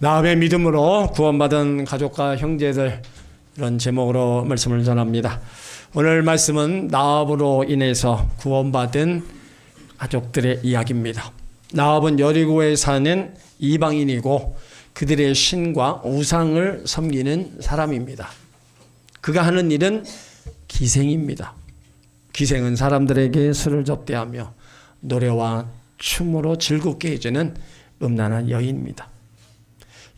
나합의 믿음으로 구원받은 가족과 형제들, 이런 제목으로 말씀을 전합니다. 오늘 말씀은 나합으로 인해서 구원받은 가족들의 이야기입니다. 나합은 여리고에 사는 이방인이고 그들의 신과 우상을 섬기는 사람입니다. 그가 하는 일은 기생입니다. 기생은 사람들에게 술을 접대하며 노래와 춤으로 즐겁게 해주는 음란한 여인입니다.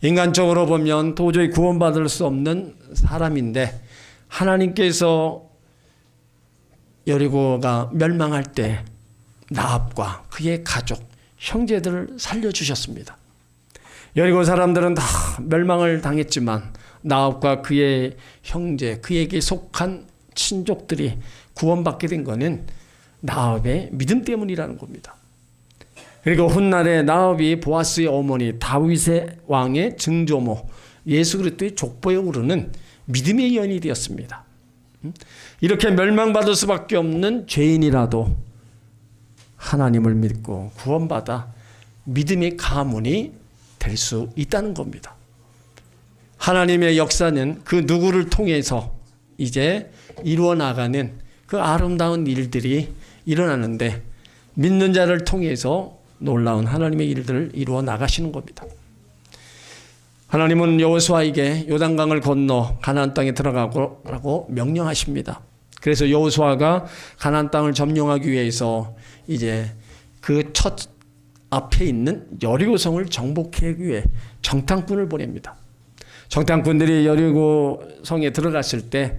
인간적으로 보면 도저히 구원받을 수 없는 사람인데 하나님께서 여리고가 멸망할 때 나합과 그의 가족, 형제들을 살려주셨습니다. 여리고 사람들은 다 멸망을 당했지만 나합과 그의 형제, 그에게 속한 친족들이 구원받게 된 것은 나합의 믿음 때문이라는 겁니다. 그리고 훗날에 나합이 보아스의 어머니 다윗의 왕의 증조모 예수 그리스도의 족보에 오르는 믿음의 여인이 되었습니다. 이렇게 멸망받을 수밖에 없는 죄인이라도 하나님을 믿고 구원받아 믿음의 가문이 될 수 있다는 겁니다. 하나님의 역사는 그 누구를 통해서 이제 이루어 나가는 그 아름다운 일들이 일어나는데 믿는 자를 통해서 놀라운 하나님의 일들을 이루어 나가시는 겁니다. 하나님은 여호수아에게 요단강을 건너 가나안 땅에 들어가라고 명령하십니다. 그래서 여호수아가 가나안 땅을 점령하기 위해서 이제 그 첫 앞에 있는 여리고성을 정복하기 위해 정탐꾼을 보냅니다. 정탐꾼들이 여리고성에 들어갔을 때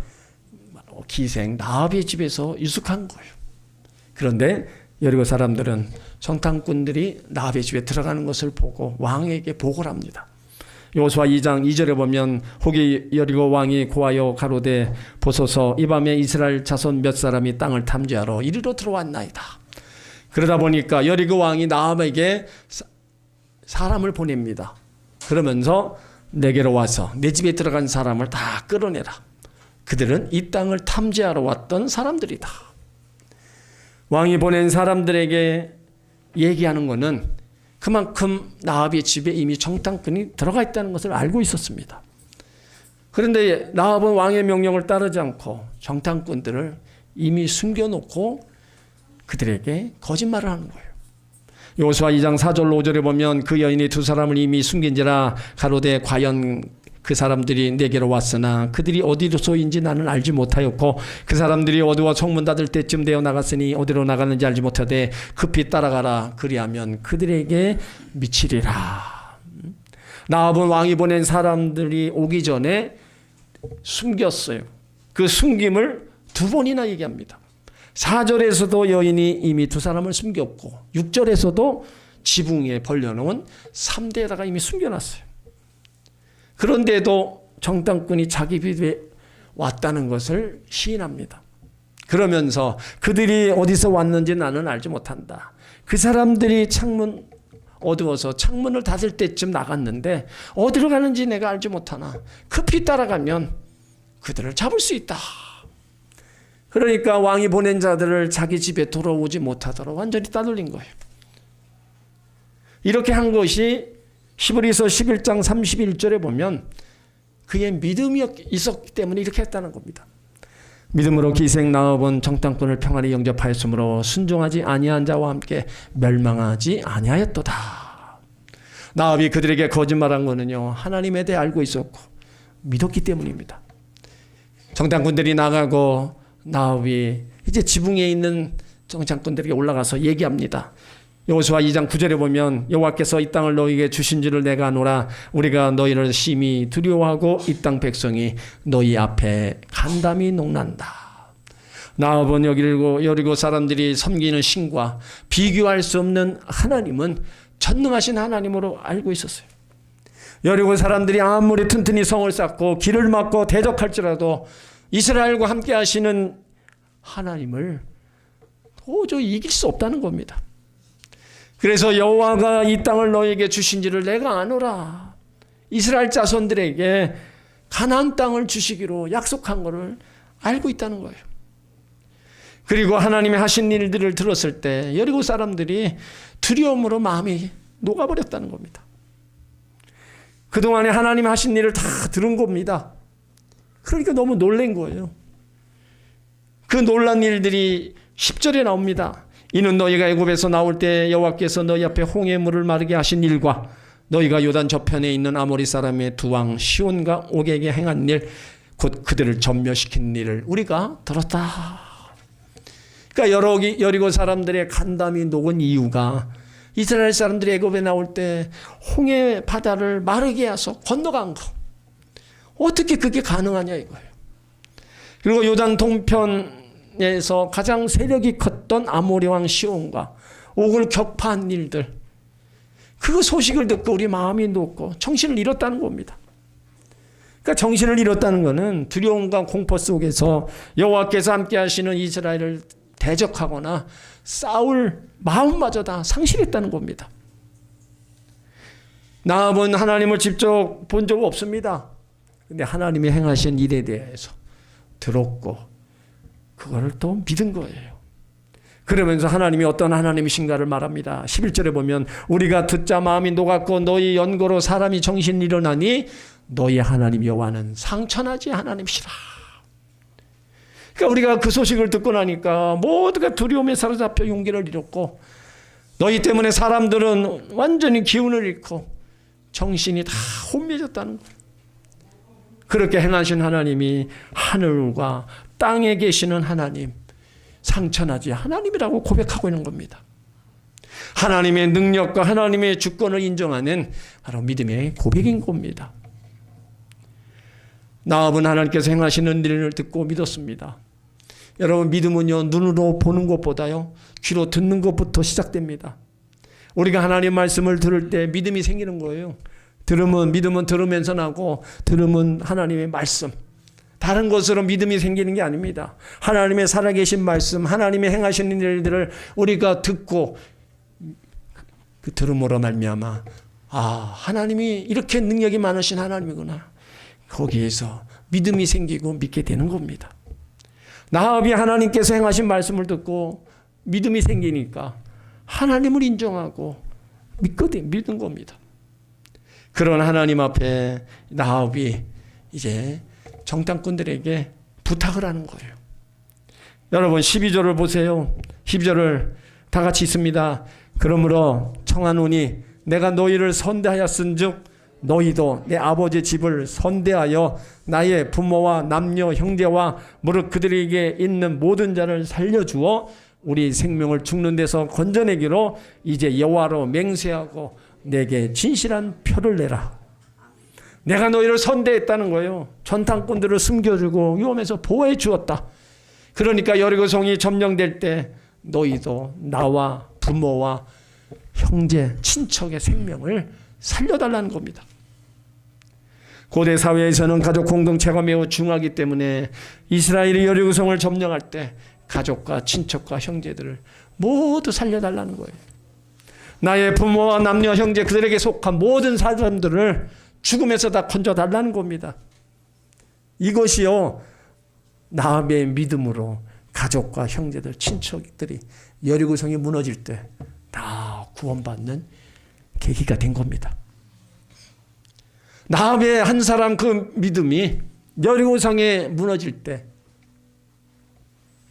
기생 나합의 집에서 유숙한 거예요. 그런데 여리고 사람들은 정탐꾼들이 나합의 집에 들어가는 것을 보고 왕에게 보고를 합니다. 여호수아 2장 2절에 보면 혹이 여리고 왕이 고하여 가로되 보소서 이 밤에 이스라엘 자손 몇 사람이 땅을 탐지하러 이리로 들어왔나이다. 그러다 보니까 여리고 왕이 나합에게 사람을 보냅니다. 그러면서 내게로 와서 내 집에 들어간 사람을 다 끌어내라. 그들은 이 땅을 탐지하러 왔던 사람들이다. 왕이 보낸 사람들에게 얘기하는 것은 그만큼 나합의 집에 이미 정탐꾼이 들어가 있다는 것을 알고 있었습니다. 그런데 나합은 왕의 명령을 따르지 않고 정탐꾼들을 이미 숨겨놓고 그들에게 거짓말을 하는 거예요. 여호수아 2장 4절 5절에 보면 그 여인이 두 사람을 이미 숨긴지라 가로되 과연 그 사람들이 내게로 왔으나 그들이 어디로소인지 나는 알지 못하였고 그 사람들이 어두워 성문 닫을 때쯤 되어 나갔으니 어디로 나갔는지 알지 못하되 급히 따라가라. 그리하면 그들에게 미치리라. 나합은 왕이 보낸 사람들이 오기 전에 숨겼어요. 그 숨김을 두 번이나 얘기합니다. 4절에서도 여인이 이미 두 사람을 숨겼고 6절에서도 지붕에 벌려놓은 3대에다가 이미 숨겨놨어요. 그런데도 정탐꾼이 자기 집에 왔다는 것을 시인합니다. 그러면서 그들이 어디서 왔는지 나는 알지 못한다. 그 사람들이 창문 어두워서 창문을 닫을 때쯤 나갔는데 어디로 가는지 내가 알지 못하나 급히 따라가면 그들을 잡을 수 있다. 그러니까 왕이 보낸 자들을 자기 집에 돌아오지 못하도록 완전히 따돌린 거예요. 이렇게 한 것이 히브리서 11장 31절에 보면 그의 믿음이 있었기 때문에 이렇게 했다는 겁니다. 믿음으로 기생 나합은 정탐꾼을 평안히 영접하였으므로 순종하지 아니한 자와 함께 멸망하지 아니하였도다. 나합이 그들에게 거짓말한 거는요, 하나님에 대해 알고 있었고 믿었기 때문입니다. 정탐꾼들이 나가고 나합이 이제 지붕에 있는 정탐꾼들에게 올라가서 얘기합니다. 여호수아 2장 9절에 보면 여호와께서 이 땅을 너희에게 주신 줄을 내가 아노라. 우리가 너희를 심히 두려워하고 이 땅 백성이 너희 앞에 간담이 농난다. 나합은 여리고 사람들이 섬기는 신과 비교할 수 없는 하나님은 전능하신 하나님으로 알고 있었어요. 여리고 사람들이 아무리 튼튼히 성을 쌓고 길을 막고 대적할지라도 이스라엘과 함께 하시는 하나님을 도저히 이길 수 없다는 겁니다. 그래서 여호와가 이 땅을 너에게 주신지를 내가 아노라. 이스라엘 자손들에게 가나안 땅을 주시기로 약속한 것을 알고 있다는 거예요. 그리고 하나님이 하신 일들을 들었을 때 여리고 사람들이 두려움으로 마음이 녹아버렸다는 겁니다. 그동안에 하나님 하신 일을 다 들은 겁니다. 그러니까 너무 놀란 거예요. 그 놀란 일들이 10절에 나옵니다. 이는 너희가 애굽에서 나올 때 여호와께서 너희 앞에 홍해 물을 마르게 하신 일과 너희가 요단 저편에 있는 아모리 사람의 두 왕 시온과 옥에게 행한 일, 곧 그들을 전멸시킨 일을 우리가 들었다. 그러니까 여리고 사람들의 간담이 녹은 이유가 이스라엘 사람들이 애굽에 나올 때 홍해 바다를 마르게 해서 건너간 거. 어떻게 그게 가능하냐 이거예요. 그리고 요단 동편에서 가장 세력이 컸던 아모리 왕 시온과 옥을 격파한 일들, 그 소식을 듣고 우리 마음이 녹고 정신을 잃었다는 겁니다. 그러니까 정신을 잃었다는 것은 두려움과 공포 속에서 여호와께서 함께 하시는 이스라엘을 대적하거나 싸울 마음마저 다 상실했다는 겁니다. 나합은 하나님을 직접 본 적 없습니다. 근데 하나님이 행하신 일에 대해서 들었고 그거를 또 믿은 거예요. 그러면서 하나님이 어떤 하나님이신가를 말합니다. 11절에 보면 우리가 듣자 마음이 녹았고 너희 연고로 사람이 정신 일어나니 너희 하나님 여호와는 상천하지 하나님이시라. 그러니까 우리가 그 소식을 듣고 나니까 모두가 두려움에 사로잡혀 용기를 잃었고 너희 때문에 사람들은 완전히 기운을 잃고 정신이 다 혼미해졌다는 거예요. 그렇게 행하신 하나님이 하늘과 땅에 계시는 하나님, 상천하지 하나님이라고 고백하고 있는 겁니다. 하나님의 능력과 하나님의 주권을 인정하는 바로 믿음의 고백인 겁니다. 나합은 하나님께서 행하시는 일을 듣고 믿었습니다. 여러분, 믿음은요, 눈으로 보는 것보다요, 귀로 듣는 것부터 시작됩니다. 우리가 하나님 말씀을 들을 때 믿음이 생기는 거예요. 믿음은 들으면서 나고, 들으면 하나님의 말씀. 다른 것으로 믿음이 생기는 게 아닙니다. 하나님의 살아계신 말씀, 하나님의 행하시는 일들을 우리가 듣고, 그 들음으로 말미암아, 하나님이 이렇게 능력이 많으신 하나님이구나. 거기에서 믿음이 생기고 믿게 되는 겁니다. 나합이 하나님께서 행하신 말씀을 듣고 믿음이 생기니까 하나님을 인정하고 믿는 겁니다. 그런 하나님 앞에 나합이 이제 정탐꾼들에게 부탁을 하는 거예요. 여러분 12절을 보세요. 12절을 다 같이 있습니다. 그러므로 청하노니 내가 너희를 선대하였은즉 너희도 내 아버지 집을 선대하여 나의 부모와 남녀 형제와 무릇 그들에게 있는 모든 자를 살려주어 우리 생명을 죽는 데서 건져내기로 이제 여호와로 맹세하고 내게 진실한 표를 내라. 내가 너희를 선대했다는 거예요. 전탐꾼들을 숨겨주고 위험에서 보호해 주었다. 그러니까 여리고성이 점령될 때 너희도 나와 부모와 형제, 친척의 생명을 살려달라는 겁니다. 고대 사회에서는 가족 공동체가 매우 중요하기 때문에 이스라엘이 여리고성을 점령할 때 가족과 친척과 형제들을 모두 살려달라는 거예요. 나의 부모와 남녀 형제 그들에게 속한 모든 사람들을 죽음에서 다 건져달라는 겁니다. 이것이요 나합의 믿음으로 가족과 형제들 친척들이 여리고성이 무너질 때 다 구원받는 계기가 된 겁니다. 나합의 한 사람 그 믿음이 여리고성에 무너질 때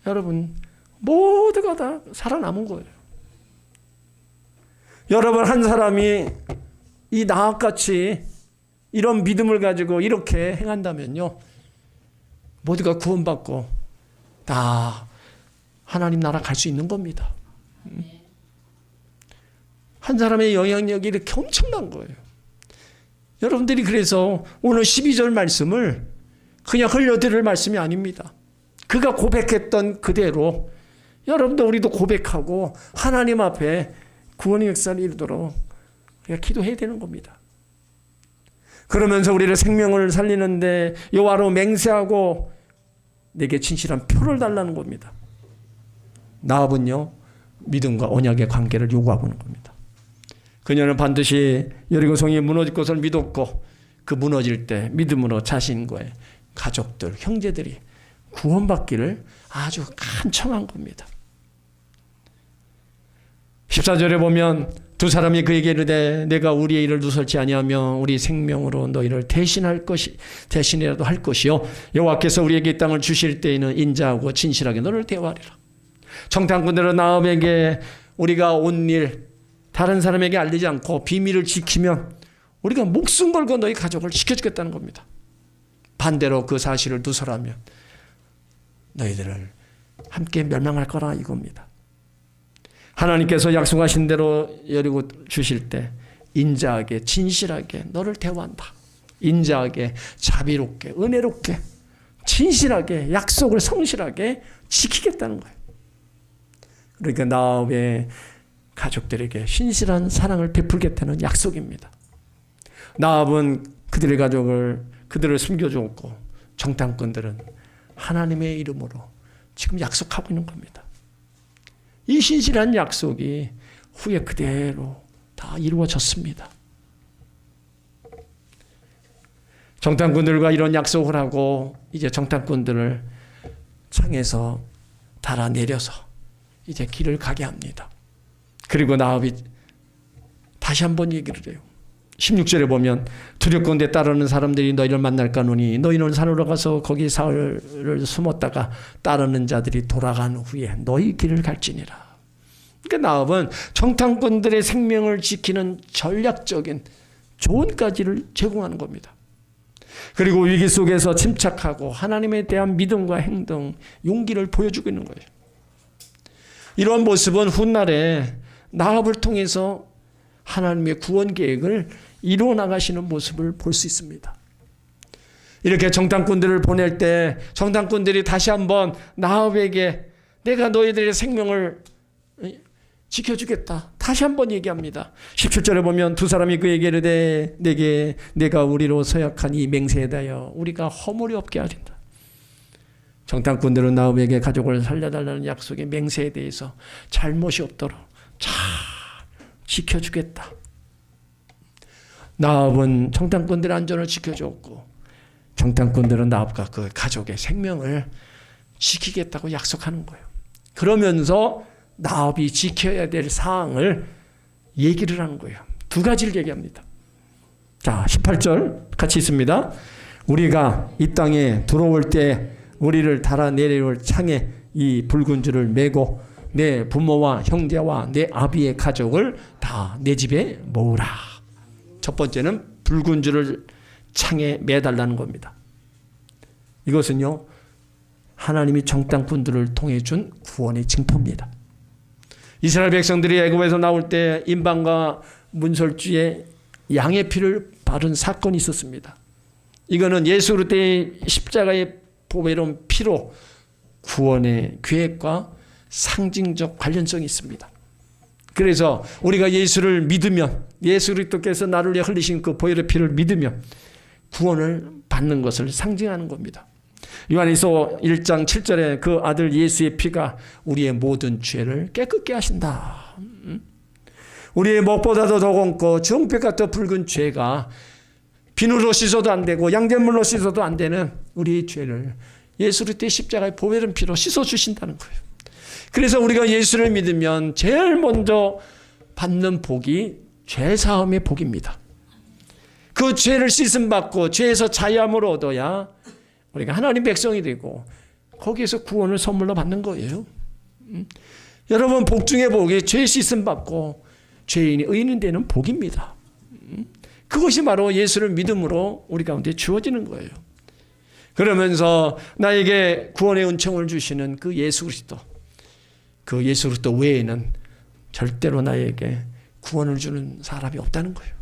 여러분 모두가 다 살아남은 거예요. 여러분 한 사람이 이 나합같이 이런 믿음을 가지고 이렇게 행한다면요 모두가 구원받고 다 하나님 나라 갈 수 있는 겁니다. 한 사람의 영향력이 이렇게 엄청난 거예요. 여러분들이 그래서 오늘 12절 말씀을 그냥 흘려들을 말씀이 아닙니다. 그가 고백했던 그대로 여러분도 우리도 고백하고 하나님 앞에 구원의 역사를 이루도록 우리가 기도해야 되는 겁니다. 그러면서 우리를 생명을 살리는데 여호와로 맹세하고 내게 진실한 표를 달라는 겁니다. 나합은요 믿음과 언약의 관계를 요구하고 있는 겁니다. 그녀는 반드시 여리고성이 무너질 것을 믿었고 그 무너질 때 믿음으로 자신과의 가족들, 형제들이 구원받기를 아주 간청한 겁니다. 14절에 보면 두 사람이 그에게 이르되 내가 우리의 일을 누설치 아니하며 우리 생명으로 너희를 대신이라도 할 것이요 여호와께서 우리에게 이 땅을 주실 때에는 인자하고 진실하게 너를 대우하리라. 정탐꾼들은 나업에게 우리가 온 일 다른 사람에게 알리지 않고 비밀을 지키면 우리가 목숨 걸고 너희 가족을 지켜주겠다는 겁니다. 반대로 그 사실을 누설하면 너희들을 함께 멸망할 거라 이겁니다. 하나님께서 약속하신 대로 여리고 주실 때 인자하게 진실하게 너를 대우한다. 인자하게 자비롭게 은혜롭게 진실하게 약속을 성실하게 지키겠다는 거예요. 그러니까 나업의 가족들에게 신실한 사랑을 베풀겠다는 약속입니다. 나업은 그들의 가족을 그들을 숨겨주었고 정탐꾼들은 하나님의 이름으로 지금 약속하고 있는 겁니다. 이 신실한 약속이 후에 그대로 다 이루어졌습니다. 정탐꾼들과 이런 약속을 하고 이제 정탐꾼들을 창에서 달아내려서 이제 길을 가게 합니다. 그리고 나업이 다시 한번 얘기를 해요. 16절에 보면 두렵건대 따르는 사람들이 너희를 만날까노니 너희는 산으로 가서 거기 사흘을 숨었다가 따르는 자들이 돌아간 후에 너희 길을 갈지니라. 그러니까 나업은 정탐꾼들의 생명을 지키는 전략적인 조언까지를 제공하는 겁니다. 그리고 위기 속에서 침착하고 하나님에 대한 믿음과 행동, 용기를 보여주고 있는 거예요. 이런 모습은 훗날에 나업을 통해서 하나님의 구원 계획을 이루어 나가시는 모습을 볼 수 있습니다. 이렇게 정탐꾼들을 보낼 때 정탐꾼들이 다시 한번 나업에게 내가 너희들의 생명을 지켜주겠다. 다시 한번 얘기합니다. 17절에 보면 두 사람이 그에게 이르되 내가 우리로 서약한 이 맹세에 대하여 우리가 허물이 없게 하린다. 정탐꾼들은 나업에게 가족을 살려달라는 약속의 맹세에 대해서 잘못이 없도록 잘 지켜주겠다. 나업은 정탐꾼들의 안전을 지켜줬고 정탐꾼들은 나업과 그 가족의 생명을 지키겠다고 약속하는 거예요. 그러면서 나업이 지켜야 될 사항을 얘기를 하는 거예요. 두 가지를 얘기합니다. 자, 18절 같이 있습니다. 우리가 이 땅에 들어올 때 우리를 달아내려올 창에 이 붉은 줄을 메고 내 부모와 형제와 내 아비의 가족을 다 내 집에 모으라. 첫 번째는 붉은 줄을 창에 매달라는 겁니다. 이것은요, 하나님이 정탐꾼들을 통해 준 구원의 징표입니다. 이스라엘 백성들이 애굽에서 나올 때 임방과 문설주에 양의 피를 바른 사건이 있었습니다. 이거는 예수 그리스도의 십자가의 보배로운 피로 구원의 계획과 상징적 관련성이 있습니다. 그래서 우리가 예수를 믿으면 예수 그리스도께서 나를 위해 흘리신 그 보혈의 피를 믿으면 구원을 받는 것을 상징하는 겁니다. 요한일서 1장 7절에 그 아들 예수의 피가 우리의 모든 죄를 깨끗게 하신다. 우리의 목보다도 더 검고 주홍빛 같은 붉은 죄가 비누로 씻어도 안 되고 양잿물로 씻어도 안 되는 우리의 죄를 예수 그리스도의 십자가의 보혈의 피로 씻어주신다는 거예요. 그래서 우리가 예수를 믿으면 제일 먼저 받는 복이 죄사함의 복입니다. 그 죄를 씻음받고 죄에서 자유함을 얻어야 우리가 하나님 백성이 되고 거기에서 구원을 선물로 받는 거예요. 여러분, 복 중에 복이 죄 씻음받고 죄인이 의인이 되는 복입니다. 그것이 바로 예수를 믿음으로 우리 가운데 주어지는 거예요. 그러면서 나에게 구원의 은총을 주시는 그 예수 그리스도, 그 예수 그리스도 외에는 절대로 나에게 구원을 주는 사람이 없다는 거예요.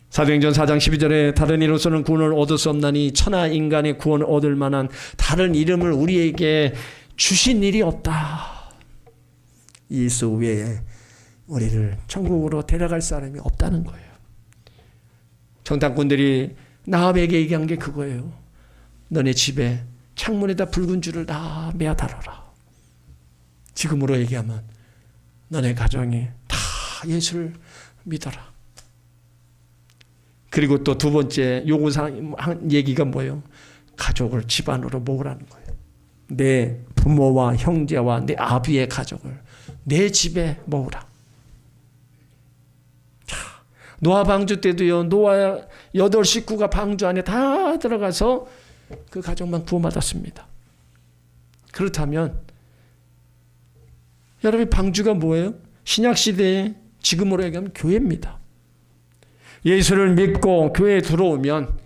사도행전 4장 12절에 다른 이로서는 구원을 얻을 수 없나니 천하 인간의 구원을 얻을 만한 다른 이름을 우리에게 주신 일이 없다. 예수 외에 우리를 천국으로 데려갈 사람이 없다는 거예요. 정탐꾼들이 나합에게 얘기한 게 그거예요. 너네 집에 창문에다 붉은 줄을 다 매어 달아라. 지금으로 얘기하면 너네 가정이 다 예수를 믿어라. 그리고 또 두 번째 요구사항 얘기가 뭐예요? 가족을 집안으로 모으라는 거예요. 내 부모와 형제와 내 아비의 가족을 내 집에 모으라. 노아 방주 때도요. 노아 8 식구가 방주 안에 다 들어가서 그 가족만 구원받았습니다. 그렇다면 여러분 방주가 뭐예요? 신약시대에 지금으로 얘기하면 교회입니다. 예수를 믿고 교회에 들어오면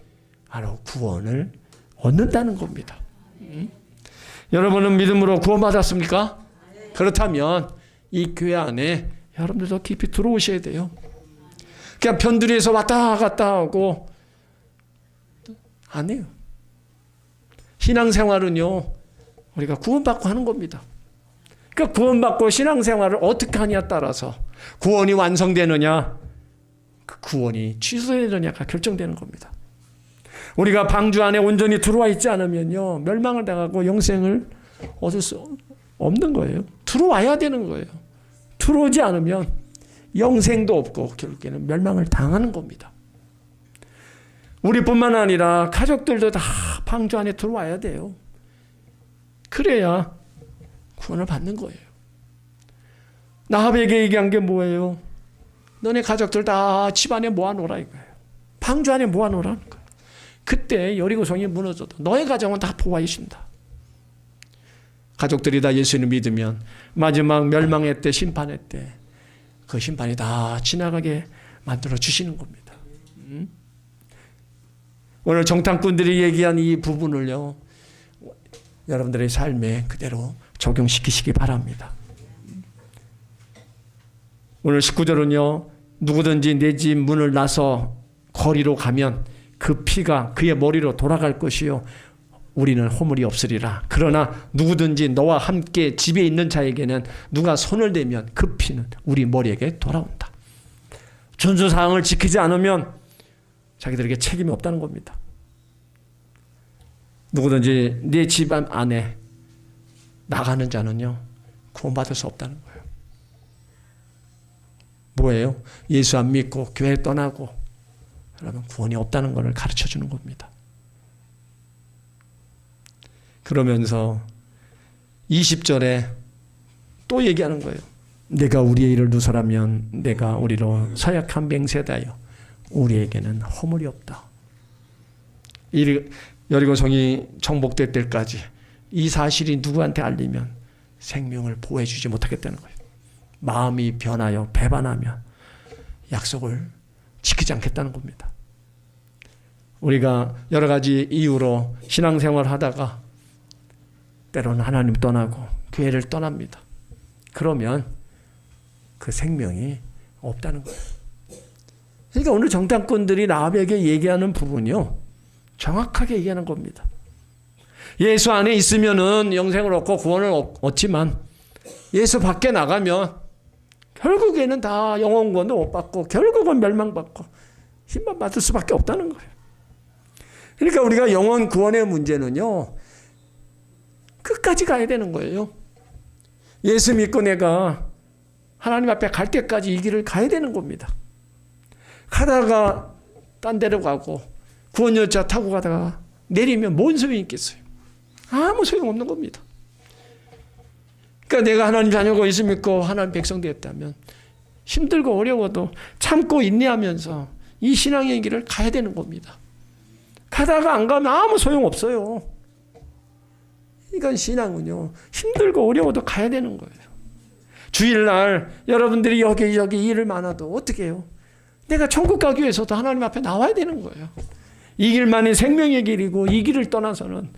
바로 구원을 얻는다는 겁니다. 여러분은 믿음으로 구원받았습니까? 그렇다면 이 교회 안에 여러분들도 깊이 들어오셔야 돼요. 그냥 변두리에서 왔다 갔다 하고 안 해요. 신앙생활은요, 우리가 구원받고 하는 겁니다. 그러니까 구원받고 신앙생활을 어떻게 하냐에 따라서 구원이 완성되느냐, 그 구원이 취소되느냐가 결정되는 겁니다. 우리가 방주 안에 온전히 들어와 있지 않으면요, 멸망을 당하고 영생을 얻을 수 없는 거예요. 들어와야 되는 거예요. 들어오지 않으면 영생도 없고 결국에는 멸망을 당하는 겁니다. 우리뿐만 아니라 가족들도 다 방주 안에 들어와야 돼요. 그래야 구원을 받는 거예요. 나합에게 얘기한 게 뭐예요? 너네 가족들 다 집안에 모아놓으라 이거예요. 방주 안에 모아놓으라는 거예요. 그때 여리고성이 무너져도 너의 가정은 다 보호해 준다. 가족들이 다 예수를 믿으면 마지막 멸망의 때, 심판의 때 그 심판이 다 지나가게 만들어 주시는 겁니다. 오늘 정탐꾼들이 얘기한 이 부분을요, 여러분들의 삶에 그대로 적용시키시기 바랍니다. 오늘 19절은요, 누구든지 내 집 문을 나서 거리로 가면 그 피가 그의 머리로 돌아갈 것이요 우리는 허물이 없으리라. 그러나 누구든지 너와 함께 집에 있는 자에게는 누가 손을 대면 그 피는 우리 머리에게 돌아온다. 준수사항을 지키지 않으면 자기들에게 책임이 없다는 겁니다. 누구든지 내 집안 안에 나가는 자는요, 구원받을 수 없다는 거예요. 뭐예요? 예수 안 믿고 교회 떠나고 그러면 구원이 없다는 것을 가르쳐 주는 겁니다. 그러면서 20절에 또 얘기하는 거예요. 내가 우리의 일을 누설하면 내가 우리로 서약한 맹세다요 우리에게는 허물이 없다. 여리고성이 정복될 때까지 이 사실이 누구한테 알리면 생명을 보호해 주지 못하겠다는 거예요. 마음이 변하여 배반하면 약속을 지키지 않겠다는 겁니다. 우리가 여러 가지 이유로 신앙생활을 하다가 때로는 하나님 떠나고 교회를 떠납니다. 그러면 그 생명이 없다는 거예요. 그러니까 오늘 정탐꾼들이 나합에게 얘기하는 부분이요, 정확하게 얘기하는 겁니다. 예수 안에 있으면은 영생을 얻고 구원을 얻지만 예수 밖에 나가면 결국에는 다 영원 구원도 못 받고 결국은 멸망받고 힘만 받을 수밖에 없다는 거예요. 그러니까 우리가 영원 구원의 문제는요, 끝까지 가야 되는 거예요. 예수 믿고 내가 하나님 앞에 갈 때까지 이 길을 가야 되는 겁니다. 가다가 딴 데로 가고 구원열차 타고 가다가 내리면 뭔 소용이 있겠어요? 아무 소용없는 겁니다. 그러니까 내가 하나님 자녀고 예수 믿고 하나님 백성 되었다면 힘들고 어려워도 참고 인내하면서 이 신앙의 길을 가야 되는 겁니다. 가다가 안 가면 아무 소용없어요. 이건 신앙은요, 힘들고 어려워도 가야 되는 거예요. 주일날 여러분들이 여기 일을 많아도 어떻게 해요? 내가 천국 가기 위해서도 하나님 앞에 나와야 되는 거예요. 이 길만이 생명의 길이고 이 길을 떠나서는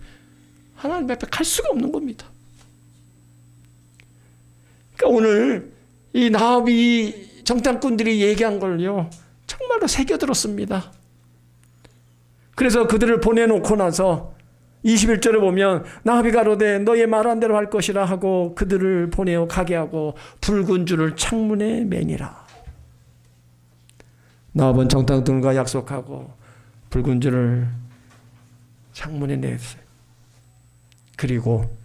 하나님 앞에 갈 수가 없는 겁니다. 그러니까 오늘 이 나합이 정탐꾼들이 얘기한 걸요, 정말로 새겨들었습니다. 그래서 그들을 보내놓고 나서 21절에 보면 나합이 가로되 너의 말한 대로 할 것이라 하고 그들을 보내어 가게 하고 붉은 줄을 창문에 매니라. 나합은 정탐꾼들과 약속하고 붉은 줄을 창문에 냈어요. 그리고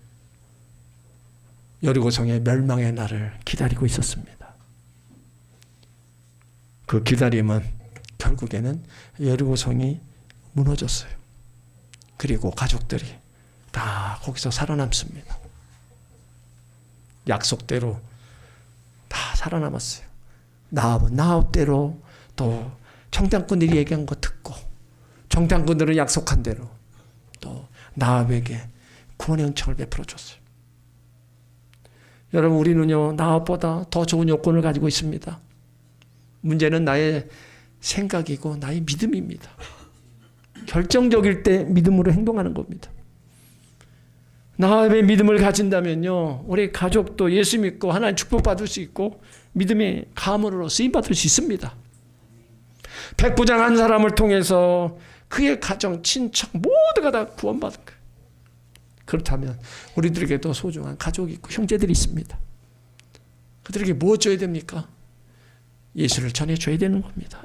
여리고성의 멸망의 날을 기다리고 있었습니다. 그 기다림은 결국에는 여리고성이 무너졌어요. 그리고 가족들이 다 거기서 살아남습니다. 약속대로 다 살아남았어요. 나합은 나합대로 또 정탐꾼들이 얘기한 거 듣고 정탐꾼들은 약속한 대로 또 나압에게 구원의 은총을 베풀어 줬어요. 여러분, 우리는요 나압보다 더 좋은 요건을 가지고 있습니다. 문제는 나의 생각이고 나의 믿음입니다. 결정적일 때 믿음으로 행동하는 겁니다. 나압의 믿음을 가진다면요 우리 가족도 예수 믿고 하나님 축복받을 수 있고 믿음의 가문으로 쓰임받을 수 있습니다. 백부장 한 사람을 통해서 그의 가정, 친척 모두가 다 구원받은 거예요. 그렇다면 우리들에게도 소중한 가족이 있고 형제들이 있습니다. 그들에게 뭐 줘야 됩니까? 예수를 전해줘야 되는 겁니다.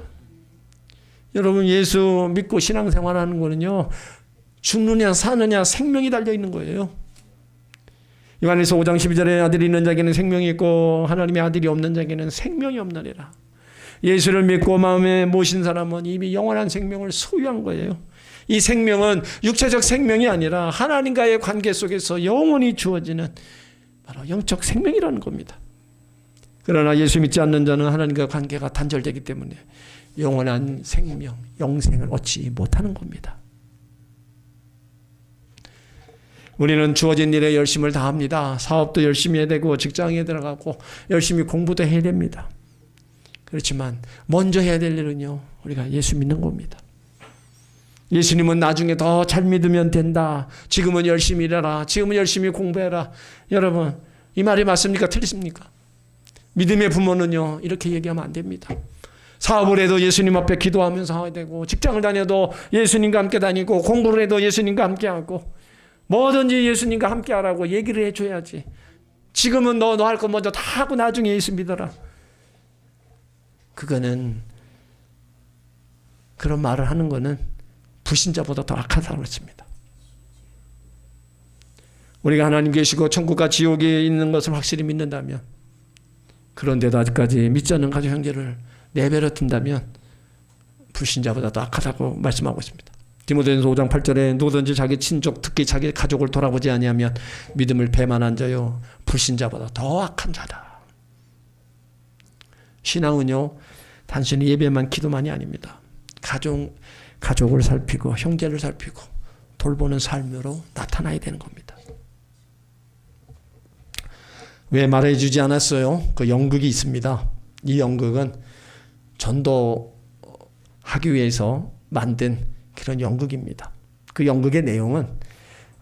여러분, 예수 믿고 신앙생활하는 거는요 죽느냐 사느냐 생명이 달려있는 거예요. 요한일서 5장 12절에 아들이 있는 자에게는 생명이 있고 하나님의 아들이 없는 자에게는 생명이 없느니라. 예수를 믿고 마음에 모신 사람은 이미 영원한 생명을 소유한 거예요. 이 생명은 육체적 생명이 아니라 하나님과의 관계 속에서 영원히 주어지는 바로 영적 생명이라는 겁니다. 그러나 예수 믿지 않는 자는 하나님과 관계가 단절되기 때문에 영원한 생명, 영생을 얻지 못하는 겁니다. 우리는 주어진 일에 열심을 다합니다. 사업도 열심히 해야 되고 직장에 들어가고 열심히 공부도 해야 됩니다. 그렇지만 먼저 해야 될 일은요 우리가 예수 믿는 겁니다. 예수님은 나중에 더 잘 믿으면 된다. 지금은 열심히 일해라. 지금은 열심히 공부해라. 여러분, 이 말이 맞습니까? 틀리십니까? 믿음의 부모는요 이렇게 얘기하면 안 됩니다. 사업을 해도 예수님 앞에 기도하면서 해야 되고 직장을 다녀도 예수님과 함께 다니고 공부를 해도 예수님과 함께 하고 뭐든지 예수님과 함께 하라고 얘기를 해줘야지. 지금은 너 할 거 먼저 다 하고 나중에 예수 믿어라. 그거는 그런 말을 하는 거는 불신자보다 더 악하다고 그랬습니다. 우리가 하나님 계시고 천국과 지옥에 있는 것을 확실히 믿는다면 그런데도 아직까지 믿지 않는 가족 형제를 내버려 둔다면 불신자보다 더 악하다고 말씀하고 있습니다. 디모데전서 5장 8절에 누구든지 자기 친족 특히 자기 가족을 돌아보지 아니하면 믿음을 배만한 자요 불신자보다 더 악한 자다. 신앙은요 단순히 예배만 기도만이 아닙니다. 가족을 살피고 형제를 살피고 돌보는 삶으로 나타나야 되는 겁니다. 왜 말해주지 않았어요? 그 연극이 있습니다. 이 연극은 전도하기 위해서 만든 그런 연극입니다. 그 연극의 내용은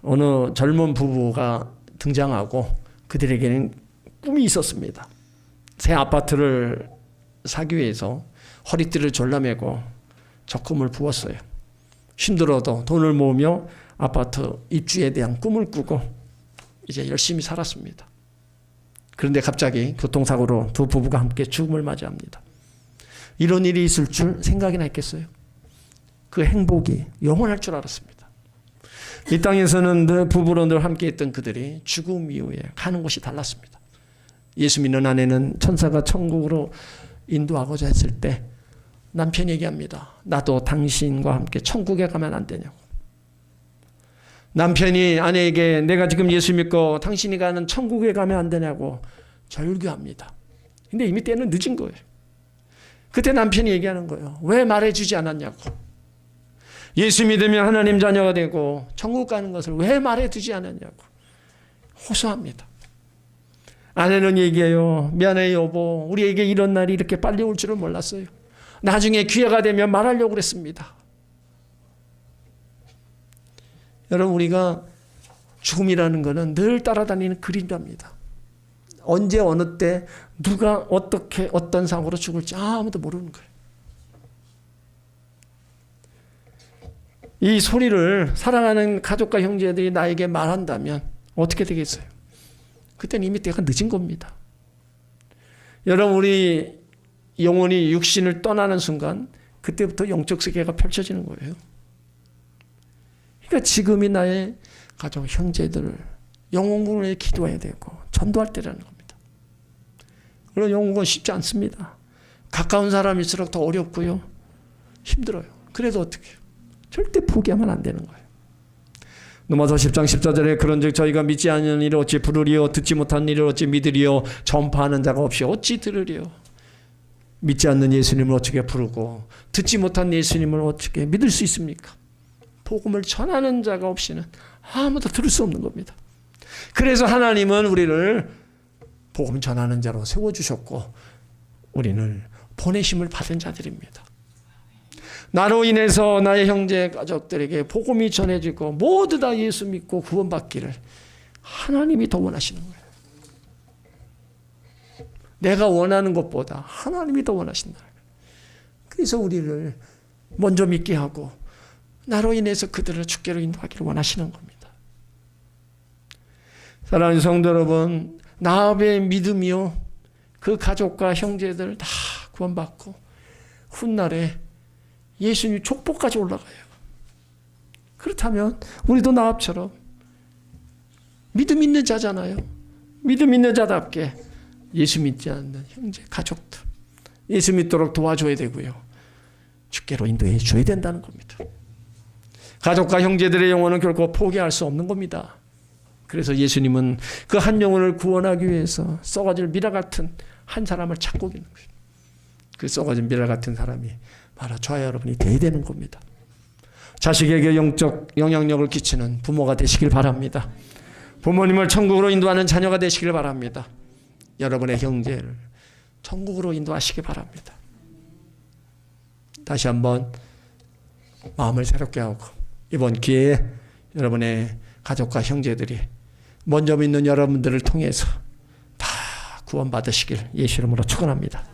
어느 젊은 부부가 등장하고 그들에게는 꿈이 있었습니다. 새 아파트를 사기 위해서 허리띠를 졸라매고 적금을 부었어요. 힘들어도 돈을 모으며 아파트 입주에 대한 꿈을 꾸고 이제 열심히 살았습니다. 그런데 갑자기 교통사고로 두 부부가 함께 죽음을 맞이합니다. 이런 일이 있을 줄 생각이나 했겠어요? 그 행복이 영원할 줄 알았습니다. 이 땅에서는 늘 부부로 늘 함께 했던 그들이 죽음 이후에 가는 곳이 달랐습니다. 예수 믿는 아내는 천사가 천국으로 인도하고자 했을 때 남편이 얘기합니다. 나도 당신과 함께 천국에 가면 안 되냐고. 남편이 아내에게 내가 지금 예수 믿고 당신이 가는 천국에 가면 안 되냐고 절규합니다. 근데 이미 때는 늦은 거예요. 그때 남편이 얘기하는 거예요. 왜 말해주지 않았냐고. 예수 믿으면 하나님 자녀가 되고 천국 가는 것을 왜 말해두지 않았냐고 호소합니다. 아내는 얘기해요. 미안해요 여보. 우리에게 이런 날이 이렇게 빨리 올 줄은 몰랐어요. 나중에 기회가 되면 말하려고 그랬습니다. 여러분, 우리가 죽음이라는 것은 늘 따라다니는 그림자입니다. 언제 어느 때 누가 어떻게 어떤 상황으로 죽을지 아무도 모르는 거예요. 이 소리를 사랑하는 가족과 형제들이 나에게 말한다면 어떻게 되겠어요? 그때는 이미 때가 늦은 겁니다. 여러분, 우리 영혼이 육신을 떠나는 순간 그때부터 영적 세계가 펼쳐지는 거예요. 그러니까 지금이 나의 가족 형제들을 영혼을 위해 기도해야 되고 전도할 때라는 겁니다. 그런 영혼은 쉽지 않습니다. 가까운 사람일수록 더 어렵고요. 힘들어요. 그래도 어떻게 해요? 절대 포기하면 안 되는 거예요. 로마서 10장 14절에 그런즉 저희가 믿지 않는 일을 어찌 부르리요 듣지 못한 일을 어찌 믿으리요 전파하는 자가 없이 어찌 들으리요. 믿지 않는 예수님을 어떻게 부르고 듣지 못한 예수님을 어떻게 믿을 수 있습니까? 복음을 전하는 자가 없이는 아무도 들을 수 없는 겁니다. 그래서 하나님은 우리를 복음 전하는 자로 세워주셨고 우리는 보내심을 받은 자들입니다. 나로 인해서 나의 형제 가족들에게 복음이 전해지고 모두 다 예수 믿고 구원받기를 하나님이 더 원하시는 거예요. 내가 원하는 것보다 하나님이 더 원하신다. 그래서 우리를 먼저 믿게 하고 나로 인해서 그들을 주께로 인도하기를 원하시는 겁니다. 사랑하는 성도 여러분, 나합의 믿음이요 그 가족과 형제들 다 구원받고 훗날에 예수님 족보까지 올라가요. 그렇다면 우리도 나합처럼 믿음 있는 자잖아요. 믿음 있는 자답게 예수 믿지 않는 형제, 가족들 예수 믿도록 도와줘야 되고요. 주께로 인도해 줘야 된다는 겁니다. 가족과 형제들의 영혼은 결코 포기할 수 없는 겁니다. 그래서 예수님은 그 한 영혼을 구원하기 위해서 썩어질 미라 같은 한 사람을 찾고 있는 거예요. 그 썩어진 미라 같은 사람이 바로 저와 여러분이 되어야 되는 겁니다. 자식에게 영적 영향력을 끼치는 부모가 되시길 바랍니다. 부모님을 천국으로 인도하는 자녀가 되시길 바랍니다. 여러분의 형제를 천국으로 인도하시기 바랍니다. 다시 한번 마음을 새롭게 하고 이번 기회에 여러분의 가족과 형제들이 먼저 믿는 여러분들을 통해서 다 구원받으시길 예수 이름으로 축원합니다.